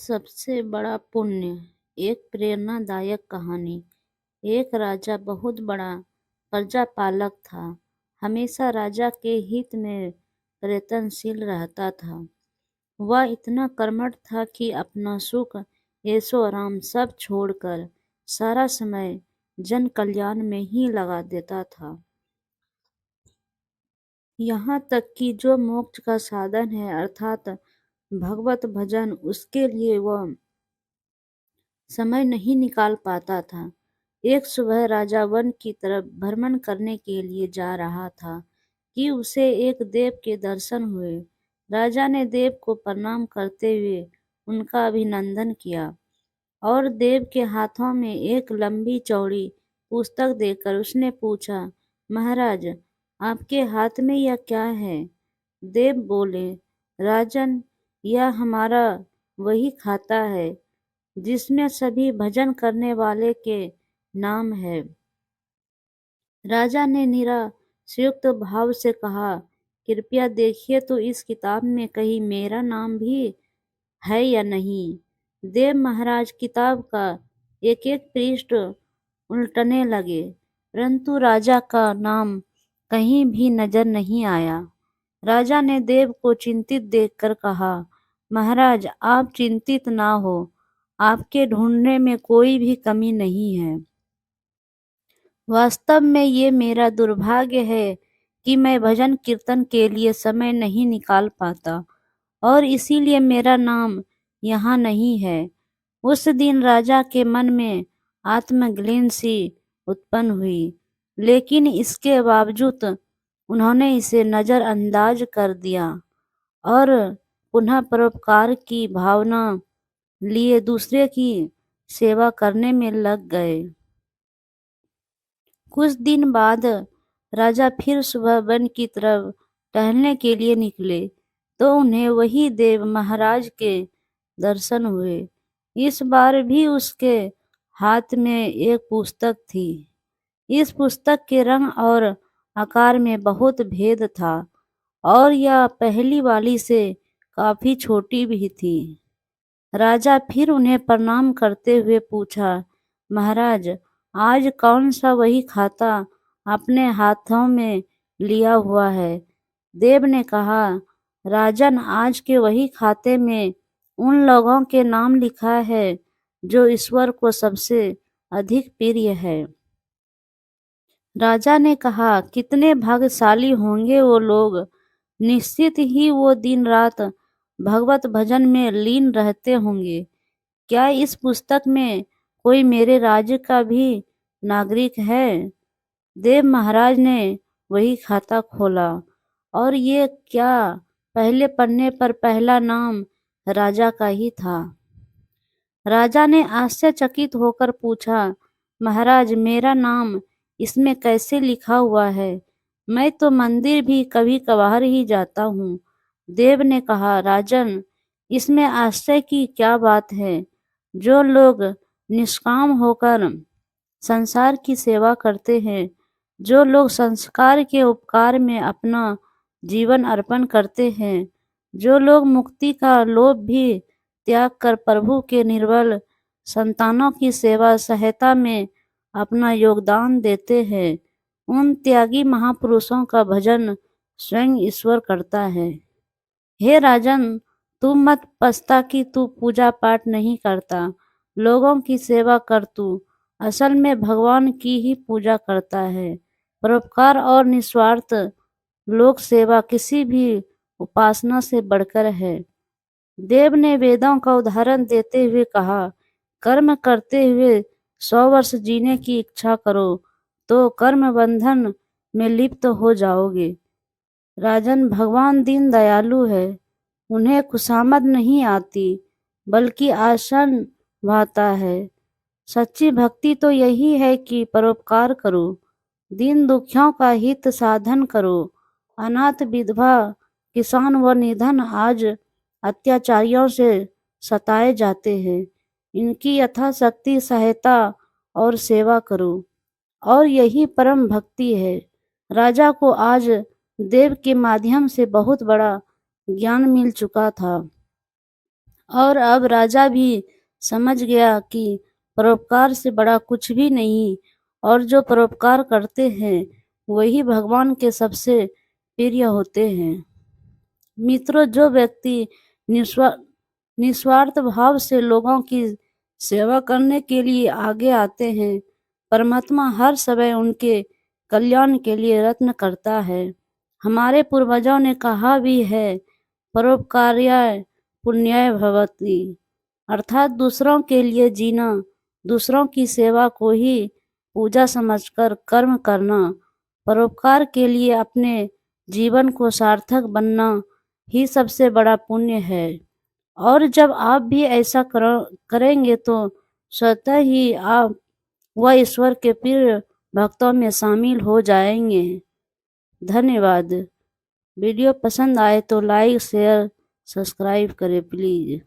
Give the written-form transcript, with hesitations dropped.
सबसे बड़ा पुण्य। एक प्रेरणादायक कहानी। एक राजा बहुत बड़ा प्रजापालक था। हमेशा राजा के हित में प्रयत्नशील रहता था। वह इतना कर्मठ था कि अपना सुख, ऐशो आराम सब छोड़कर सारा समय जन कल्याण में ही लगा देता था। यहाँ तक कि जो मोक्ष का साधन है अर्थात भगवत भजन, उसके लिए वह समय नहीं निकाल पाता था। एक सुबह राजा वन की तरफ भ्रमण करने के लिए जा रहा था कि उसे एक देव के दर्शन हुए। राजा ने देव को प्रणाम करते हुए उनका अभिनंदन किया और देव के हाथों में एक लंबी चौड़ी पुस्तक देकर उसने पूछा, महाराज, आपके हाथ में यह क्या है? देव बोले, राजन, यह हमारा वही खाता है जिसमें सभी भजन करने वाले के नाम है। राजा ने निराशयुक्त भाव से कहा, कृपया देखिए तो इस किताब में कहीं मेरा नाम भी है या नहीं। देव महाराज किताब का एक एक पृष्ठ उल्टने लगे, परंतु राजा का नाम कहीं भी नजर नहीं आया। राजा ने देव को चिंतित देखकर कहा, महाराज, आप चिंतित ना हो, आपके ढूंढने में कोई भी कमी नहीं है। वास्तव में ये मेरा दुर्भाग्य है कि मैं भजन कीर्तन के लिए समय नहीं निकाल पाता और इसीलिए मेरा नाम यहाँ नहीं है। उस दिन राजा के मन में आत्मग्लानि सी उत्पन्न हुई, लेकिन इसके बावजूद उन्होंने इसे नजरअंदाज कर दिया और पुनः परोपकार की भावना लिए दूसरे की सेवा करने में लग गए। कुछ दिन बाद राजा फिर सुबह वन की तरफ टहलने के लिए निकले तो उन्हें वही देव महाराज के दर्शन हुए। इस बार भी उसके हाथ में एक पुस्तक थी। इस पुस्तक के रंग और आकार में बहुत भेद था और यह पहली वाली से काफी छोटी भी थी। राजा फिर उन्हें प्रणाम करते हुए पूछा, महाराज, आज कौन सा वही खाता अपने हाथों में लिया हुआ है? देव ने कहा, राजन, आज के वही खाते में उन लोगों के नाम लिखा है जो ईश्वर को सबसे अधिक प्रिय है। राजा ने कहा, कितने भाग्यशाली होंगे वो लोग। निश्चित ही वो दिन रात भगवत भजन में लीन रहते होंगे। क्या इस पुस्तक में कोई मेरे राज्य का भी नागरिक है? देव महाराज ने वही खाता खोला और ये क्या, पहले पन्ने पर पहला नाम राजा का ही था। राजा ने आश्चर्यचकित होकर पूछा, महाराज, मेरा नाम इसमें कैसे लिखा हुआ है? मैं तो मंदिर भी कभी कभार ही जाता हूँ। देव ने कहा, राजन, इसमें आश्चर्य की क्या बात है? जो लोग निष्काम होकर संसार की सेवा करते हैं, जो लोग संस्कार के उपकार में अपना जीवन अर्पण करते हैं, जो लोग मुक्ति का लोभ भी त्याग कर प्रभु के निर्बल संतानों की सेवा सहायता में अपना योगदान देते हैं, उन त्यागी महापुरुषों का भजन स्वयं ईश्वर करता है। हे राजन, तू मत पछता कि तू पूजा पाठ नहीं करता, लोगों की सेवा कर। तू असल में भगवान की ही पूजा करता है। परोपकार और निस्वार्थ लोक सेवा किसी भी उपासना से बढ़कर है। देव ने वेदों का उदाहरण देते हुए कहा, कर्म करते हुए 100 वर्ष जीने की इच्छा करो तो कर्म बंधन में लिप्त हो जाओगे। राजन, भगवान दीन दयालु है। उन्हें खुशामद नहीं आती बल्कि आसन भाता है। सच्ची भक्ति तो यही है कि परोपकार करो, दीन दुखियों का हित साधन करो। अनाथ, विधवा, किसान व निधन आज अत्याचारियों से सताए जाते हैं। इनकी यथाशक्ति सहायता और सेवा करो और यही परम भक्ति है। राजा को आज देव के माध्यम से बहुत बड़ा ज्ञान मिल चुका था। और अब राजा भी समझ गया कि परोपकार से बड़ा कुछ भी नहीं, और जो परोपकार करते हैं वही भगवान के सबसे प्रिय होते हैं। मित्रों, जो व्यक्ति निस्वार्थ भाव से लोगों की सेवा करने के लिए आगे आते हैं, परमात्मा हर समय उनके कल्याण के लिए यत्न करता है। हमारे पूर्वजों ने कहा भी है, परोपकार्याय पुण्याय भवति, अर्थात दूसरों के लिए जीना, दूसरों की सेवा को ही पूजा समझकर कर्म करना, परोपकार के लिए अपने जीवन को सार्थक बनना ही सबसे बड़ा पुण्य है। और जब आप भी ऐसा करेंगे तो स्वतः ही आप वह ईश्वर के प्रिय भक्तों में शामिल हो जाएंगे। धन्यवाद। वीडियो पसंद आए तो लाइक शेयर सब्सक्राइब करें प्लीज़।